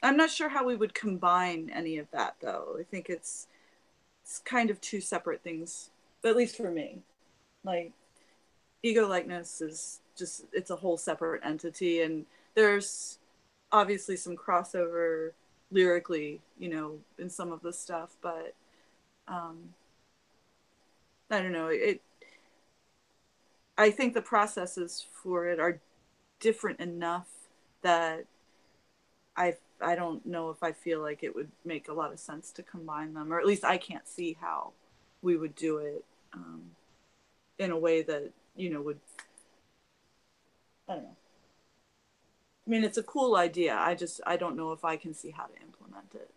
I'm not sure how we would combine any of that though. I think it's kind of two separate things, at least for me. Like, ego likeness is just, it's a whole separate entity, and there's obviously some crossover lyrically, you know, in some of the stuff, but I don't know, I think the processes for it are different enough that I don't know if I feel like it would make a lot of sense to combine them, or at least I can't see how we would do it in a way that, you know, would, I don't know. I mean, it's a cool idea. I don't know if I can see how to implement it.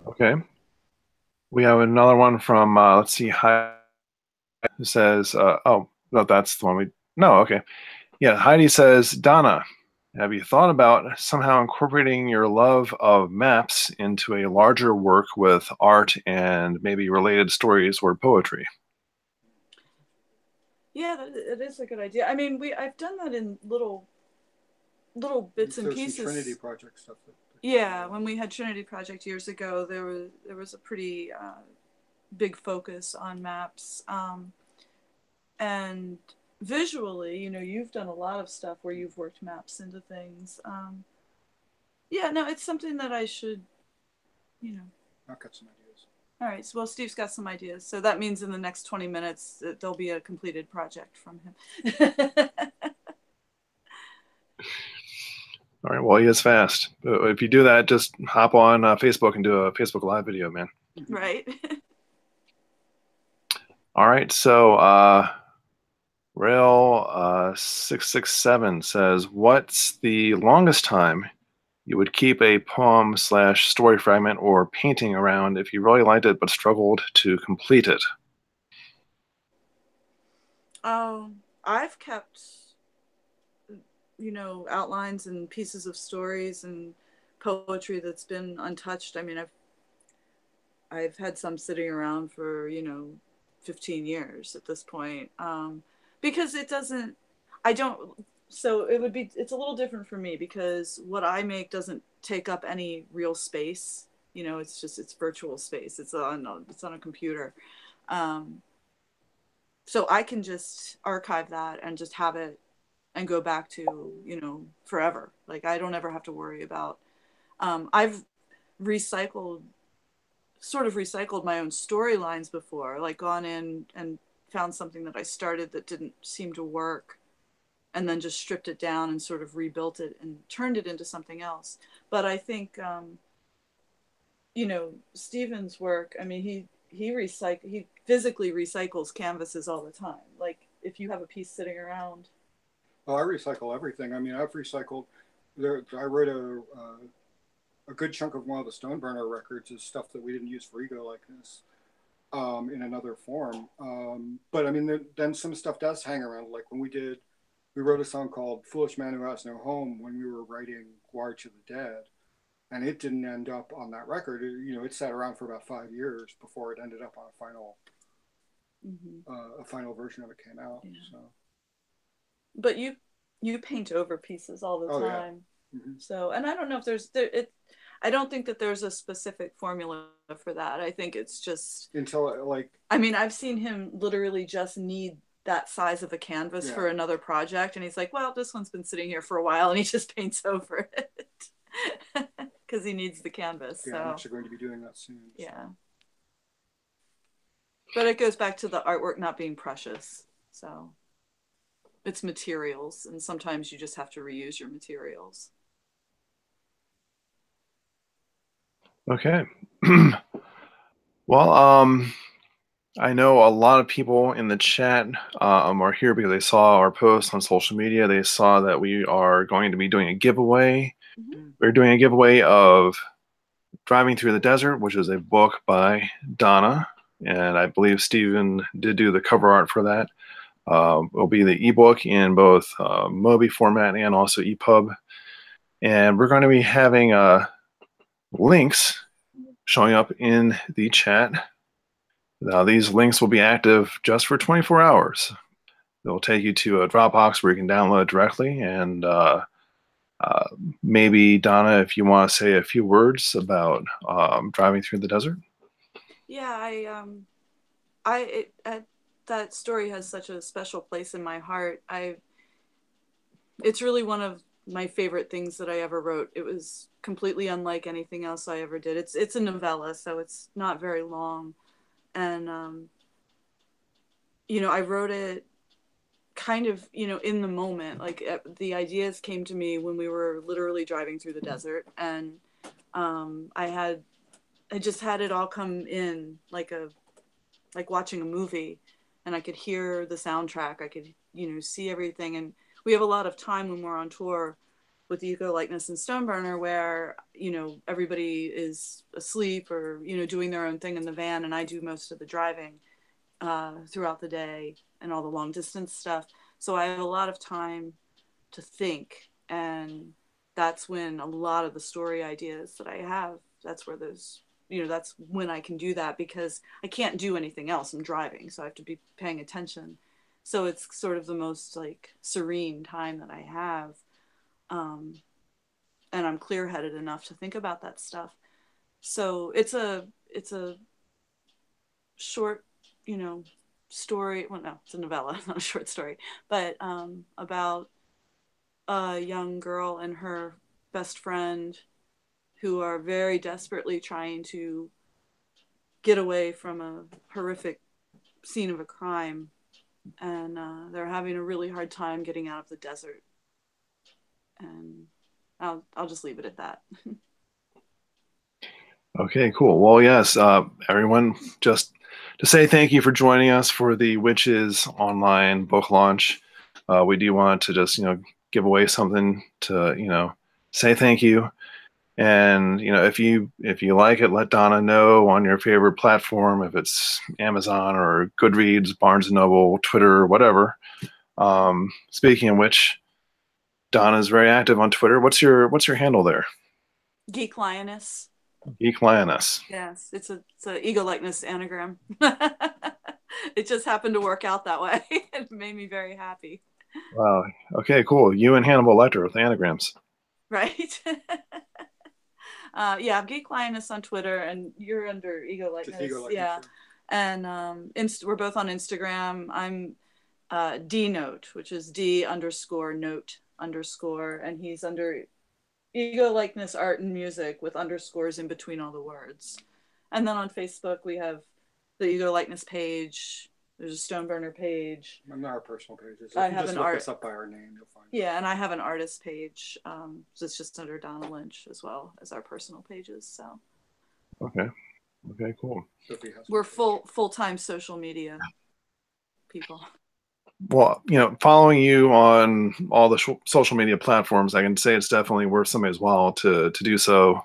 Okay. We have another one from, let's see, Heidi, who says, oh, no, that's the one okay. Yeah, Heidi says, Donna, have you thought about somehow incorporating your love of maps into a larger work with art and maybe related stories or poetry? Yeah, it is a good idea. I mean, I've done that in little bits and pieces. Some Trinity Project stuff. Yeah, when we had Trinity Project years ago, there was a pretty big focus on maps, and visually, you know, you've done a lot of stuff where you've worked maps into things. Yeah, no, it's something that I should, you know. I'll got some ideas. All right, so Steve's got some ideas. So that means in the next 20 minutes, there'll be a completed project from him. All right, well, he is fast. If you do that, just hop on Facebook and do a Facebook Live video, man. Right. All right, so Rail 667 says, what's the longest time you would keep a poem / story fragment or painting around if you really liked it but struggled to complete it? I've kept, you know, outlines and pieces of stories and poetry that's been untouched. I mean, I've had some sitting around for, you know, 15 years at this point, because it's a little different for me because what I make doesn't take up any real space. You know, it's virtual space. It's on a computer. So I can just archive that and just have it and go back to, you know, forever. Like, I don't ever have to worry about, I've sort of recycled my own storylines before, like gone in and found something that I started that didn't seem to work and then just stripped it down and sort of rebuilt it and turned it into something else. But I think, you know, Steven's work, I mean, he physically recycles canvases all the time. Like, if you have a piece sitting around. Well, I recycle everything. I mean, I've recycled I wrote a good chunk of one of the Stoneburner records is stuff that we didn't use for ego likeness in another form. But I mean, then some stuff does hang around. Like when we wrote a song called "Foolish Man Who Has No Home" when we were writing "Wire to the Dead," and it didn't end up on that record. It sat around for about 5 years before it ended up on a final version of it came out. Yeah. So, but you paint over pieces all the time. Yeah. So, and I don't know if I don't think that there's a specific formula for that. I think it's just until I mean, I've seen him literally just need that size of a canvas for another project, and he's like, well, this one's been sitting here for a while, and he just paints over it because he needs the canvas. Yeah, so. I'm actually going to be doing that soon. Yeah. But it goes back to the artwork not being precious. So it's materials, and sometimes you just have to reuse your materials. Okay. Well, I know a lot of people in the chat are here because they saw our post on social media. They saw that we are going to be doing a giveaway. We're doing a giveaway of Driving Through the Desert, which is a book by Donna. And I believe Steven did do the cover art for that. It'll be the ebook in both Mobi format and also EPUB. And we're going to be having links showing up in the chat. Now, these links will be active just for 24 hours. They'll take you to a Dropbox where you can download directly. And maybe, Donna, if you want to say a few words about Driving Through the Desert. Yeah, that story has such a special place in my heart. It's really one of my favorite things that I ever wrote. It was completely unlike anything else I ever did. It's a novella, so it's not very long. And, I wrote it kind of, in the moment. Like the ideas came to me when we were literally driving through the desert. And I just had it all come in like watching a movie. And I could hear the soundtrack. I could, see everything. And we have a lot of time when we're on tour with Ego Likeness and Stoneburner where, everybody is asleep or, doing their own thing in the van. And I do most of the driving throughout the day and all the long distance stuff. So I have a lot of time to think. And that's when a lot of the story ideas that I have, that's where those, that's when I can do that because I can't do anything else. I'm driving, so I have to be paying attention. So it's sort of the most like serene time that I have. And I'm clear-headed enough to think about that stuff. So it's a short, story. Well, no, it's a novella, not a short story, but about a young girl and her best friend who are very desperately trying to get away from a horrific scene of a crime. And they're having a really hard time getting out of the desert. And I'll just leave it at that. Okay, cool. Well, yes, everyone, just to say thank you for joining us for the Witches online book launch. We do want to just, give away something to, say thank you. And, if you like it, let Donna know on your favorite platform, if it's Amazon or Goodreads, Barnes & Noble, Twitter, whatever. Speaking of which, Donna's very active on Twitter. What's your handle there? Geek Lioness. Geek Lioness. Yes, it's a ego likeness anagram. It just happened to work out that way. It made me very happy. Wow. Okay, cool. You and Hannibal Lecter with anagrams. Right. Yeah, I'm Geek Lioness on Twitter, and you're under Ego Likeness. Yeah. Sure. And we're both on Instagram. I'm D-Note, which is D_note_, and he's under Ego Likeness Art and Music with underscores in between all the words. And then on Facebook, we have the Ego Likeness page. There's a Stoneburner page. And our personal pages. I have just look us up by our name, you'll find it. Yeah, and I have an artist page. So it's just under Donna Lynch as well as our personal pages. So. Okay, cool. We're full-time social media people. Well, following you on all the social media platforms, I can say it's definitely worth somebody's while to do so.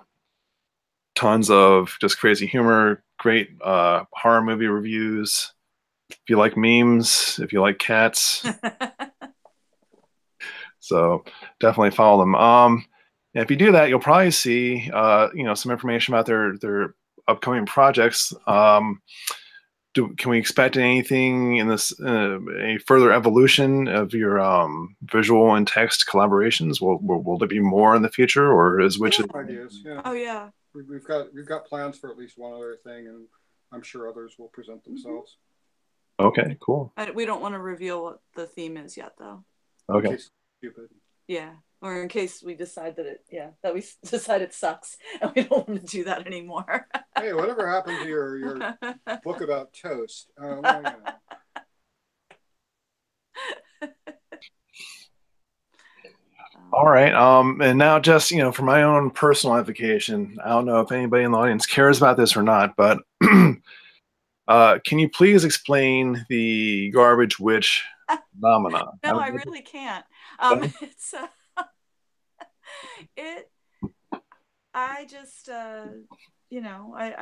Tons of just crazy humor, great horror movie reviews. If you like memes, if you like cats, so definitely follow them. And if you do that, you'll probably see some information about their upcoming projects. Can we expect anything in this, a further evolution of your visual and text collaborations? Will there be more in the future, or is which? Ideas? Yeah. Oh yeah. We've got plans for at least one other thing, and I'm sure others will present themselves. Okay, cool. We don't want to reveal what the theme is yet, though. Okay. In case it's stupid. Yeah, or in case we decide that we decide it sucks and we don't want to do that anymore. Hey, whatever happened to your book about toast? All right. And now just, for my own personal edification, I don't know if anybody in the audience cares about this or not, but can you please explain the garbage witch phenomenon? No, I really can't. It's I just I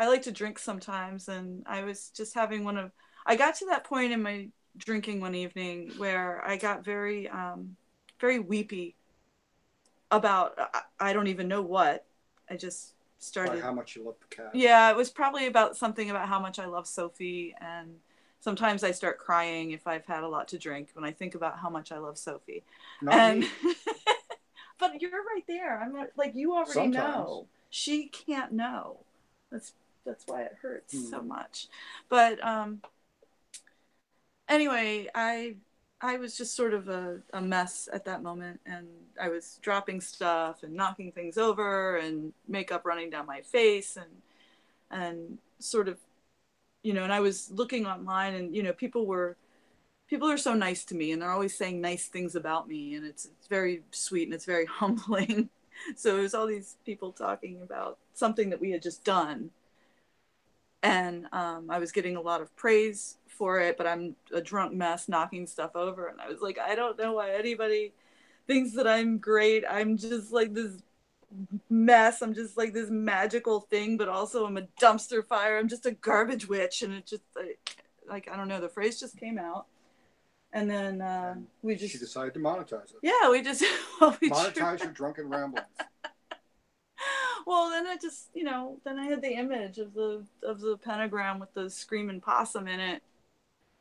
like to drink sometimes, and I was just having I got to that point in my drinking one evening where I got very very weepy about I don't even know what. I just started. Like how much you love the cat. Yeah, it was probably about something about how much I love Sophie, and sometimes I start crying if I've had a lot to drink when I think about how much I love Sophie. Not me. But you're right there. I'm not like you already Sometimes. know. She can't know. That's why it hurts so much. But anyway, I was just sort of a mess at that moment, and I was dropping stuff and knocking things over and makeup running down my face and sort of, and I was looking online, and people are so nice to me, and they're always saying nice things about me, and it's very sweet and it's very humbling. So it was all these people talking about something that we had just done, and I was getting a lot of praise for it, but I'm a drunk mess knocking stuff over, and I was like, I don't know why anybody thinks that I'm great. I'm just like this mess. I'm just like this magical thing, but also I'm a dumpster fire. I'm just a garbage witch, and it just like I don't know. The phrase just came out. And then she decided to monetize it. Yeah, we just monetize your drunken ramblings. Well, then I just then I had the image of the pentagram with the screaming possum in it,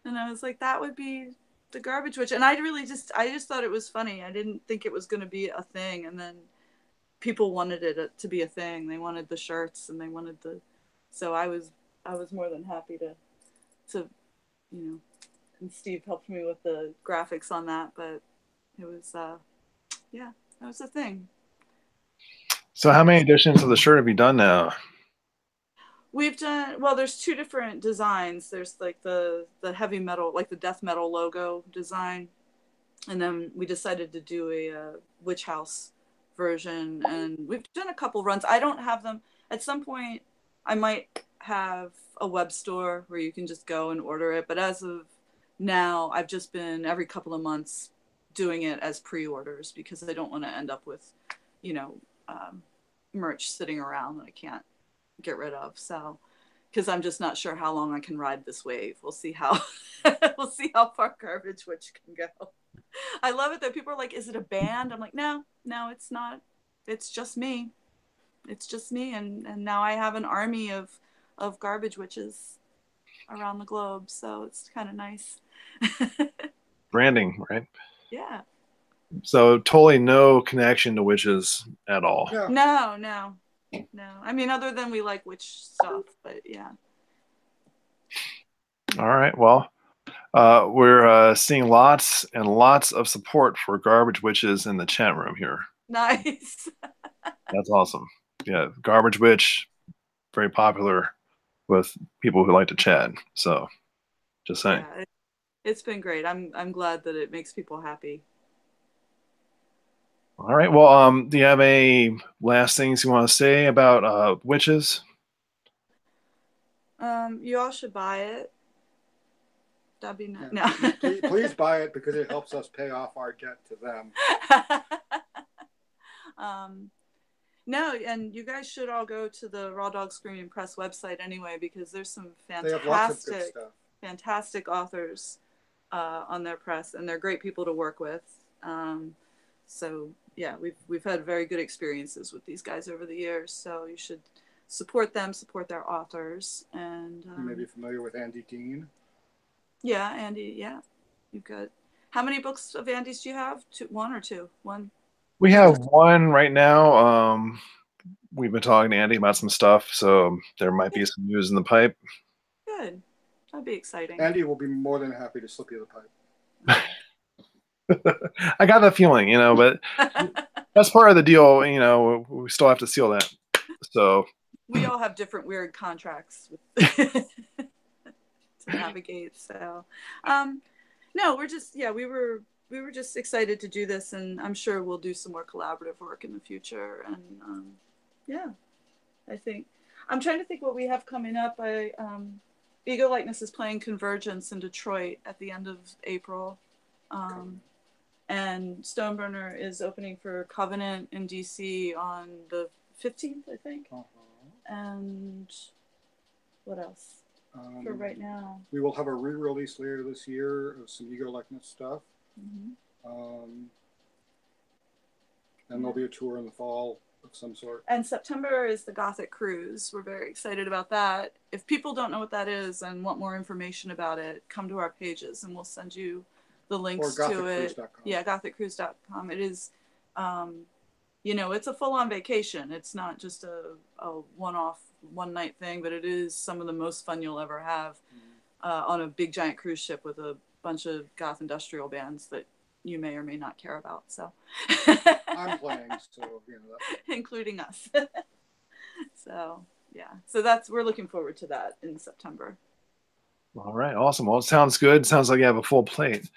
and I was like, that would be the garbage witch. And I just thought it was funny. I didn't think it was going to be a thing, and then people wanted it to be a thing. They wanted the shirts, and they wanted so I was more than happy to and Steve helped me with the graphics on that, but it was that was the thing. So how many editions of the shirt have you done now? We've done, well, there's two different designs. There's like the heavy metal, like the death metal logo design, and then we decided to do a witch house version, and we've done a couple runs. I don't have them. At some point I might have a web store where you can just go and order it, but as of now, I've just been every couple of months doing it as pre-orders because I don't want to end up with, merch sitting around that I can't get rid of. So, because I'm just not sure how long I can ride this wave. We'll see how far Garbage Witch can go. I love it that people are like, "Is it a band?" I'm like, no, it's not. It's just me. It's just me, and now I have an army of garbage witches around the globe. So it's kind of nice. Branding, right? Yeah. So totally no connection to witches at all. No. I mean, other than we like witch stuff, but yeah. All right. Well, we're seeing lots and lots of support for garbage witches in the chat room here. Nice. That's awesome. Yeah, garbage witch, very popular with people who like to chat. So, just saying. Yeah, it's been great. I'm glad that it makes people happy. All right. Well, do you have any last things you want to say about witches? You all should buy it. That'd be nice. Yeah. No. Please buy it because it helps us pay off our debt to them. No, and you guys should all go to the Raw Dog Screaming Press website anyway, because there's some They have lots of good stuff. fantastic authors on their press, and they're great people to work with. So yeah, we've had very good experiences with these guys over the years. So you should support them, support their authors, and you may be familiar with Andy Dean. Yeah, Andy. Yeah, you've got. How many books of Andy's do you have? One or two? One. We have one right now. We've been talking to Andy about some stuff, so there might be some news in the pipe. Good. That'd be exciting. Andy will be more than happy to slip you the pipe. I got that feeling, but that's part of the deal. We still have to seal that. So we all have different weird contracts to navigate. So, no, we were just excited to do this, and I'm sure we'll do some more collaborative work in the future. And yeah, I think I'm trying to think what we have coming up. Ego Likeness is playing Convergence in Detroit at the end of April. And Stoneburner is opening for Covenant in DC on the 15th, I think. And what else for right now? We will have a re-release later this year of some Ego Likeness stuff. And there'll be a tour in the fall of some sort. And September is the Gothic Cruise. We're very excited about that. If people don't know what that is and want more information about it, come to our pages and we'll send you the links to it. Yeah, gothicruise.com. It is, it's a full-on vacation. It's not just a one-off, one-night thing, but it is some of the most fun you'll ever have on a big, giant cruise ship with a bunch of goth industrial bands that you may or may not care about. So I'm playing, so including us. So yeah, we're looking forward to that in September. All right, awesome. Well, it sounds good. Sounds like you have a full plate.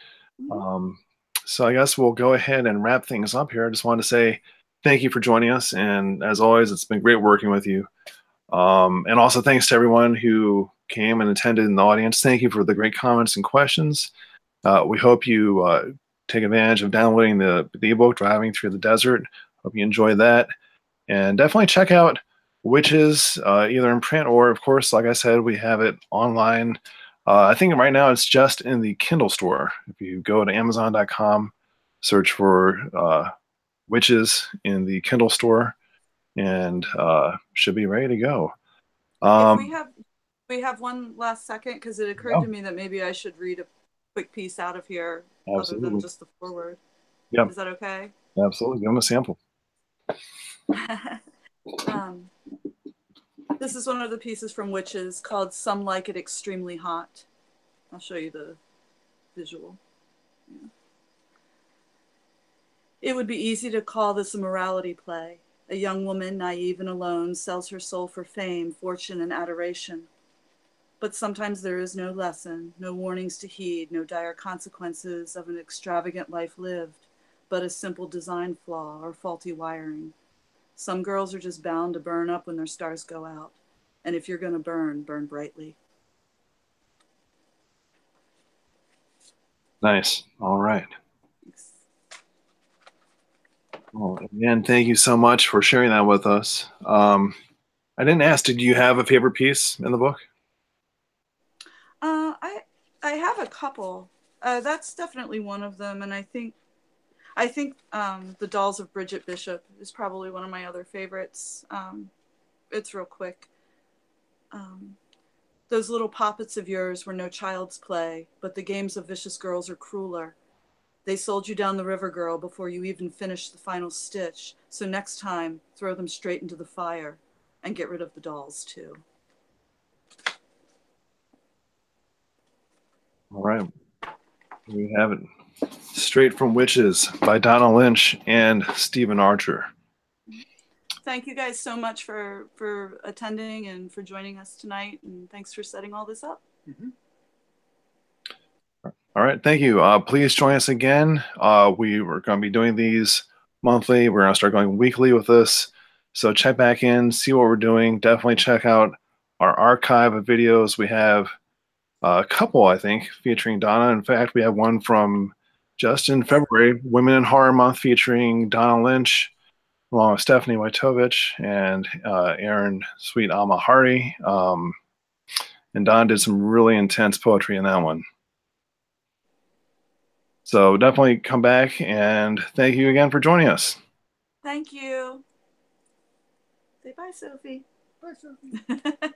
So I guess we'll go ahead and wrap things up here. I just wanted to say thank you for joining us, and as always, it's been great working with you. And also thanks to everyone who came and attended in the audience. Thank you for the great comments and questions. We hope you take advantage of downloading the ebook, Driving Through the Desert. Hope you enjoy that. And definitely check out Witches, either in print or, of course, like I said, we have it online. I think right now it's just in the Kindle store. If you go to Amazon.com, search for Witches in the Kindle store, and should be ready to go. If we have one last second, because it occurred to me that maybe I should read a quick piece out of here. Absolutely. Other than just the foreword. Yep. Is that okay? Absolutely. Give them a sample. This is one of the pieces from Witches called Some Like It Extremely Hot. I'll show you the visual. Yeah. It would be easy to call this a morality play. A young woman, naive and alone, sells her soul for fame, fortune, and adoration. But sometimes there is no lesson, no warnings to heed, no dire consequences of an extravagant life lived, but a simple design flaw or faulty wiring. Some girls are just bound to burn up when their stars go out. And if you're going to burn, burn brightly. Nice. All right. Thanks. Well, again, thank you so much for sharing that with us. I didn't ask, did you have a favorite piece in the book? I have a couple. That's definitely one of them, and I think The Dolls of Bridget Bishop is probably one of my other favorites. It's real quick. Those little poppets of yours were no child's play, but the games of vicious girls are crueler. They sold you down the river, girl, before you even finished the final stitch. So next time, throw them straight into the fire and get rid of the dolls too. All right. Here we have it. Straight from Witches by Donna Lynch and Steven Archer. Thank you guys so much for attending and for joining us tonight. And thanks for setting all this up. All right. Thank you. Please join us again. We were going to be doing these monthly. We're going to start going weekly with this. So check back in, see what we're doing. Definitely check out our archive of videos. We have a couple, I think, featuring Donna. In fact, we have one from just in February, Women in Horror Month, featuring Donna Lynch, along with Stephanie Wojtovich and Aaron Sweet Amahari. And Donna did some really intense poetry in that one. So definitely come back, and thank you again for joining us. Thank you. Say bye, Sophie. Bye, Sophie.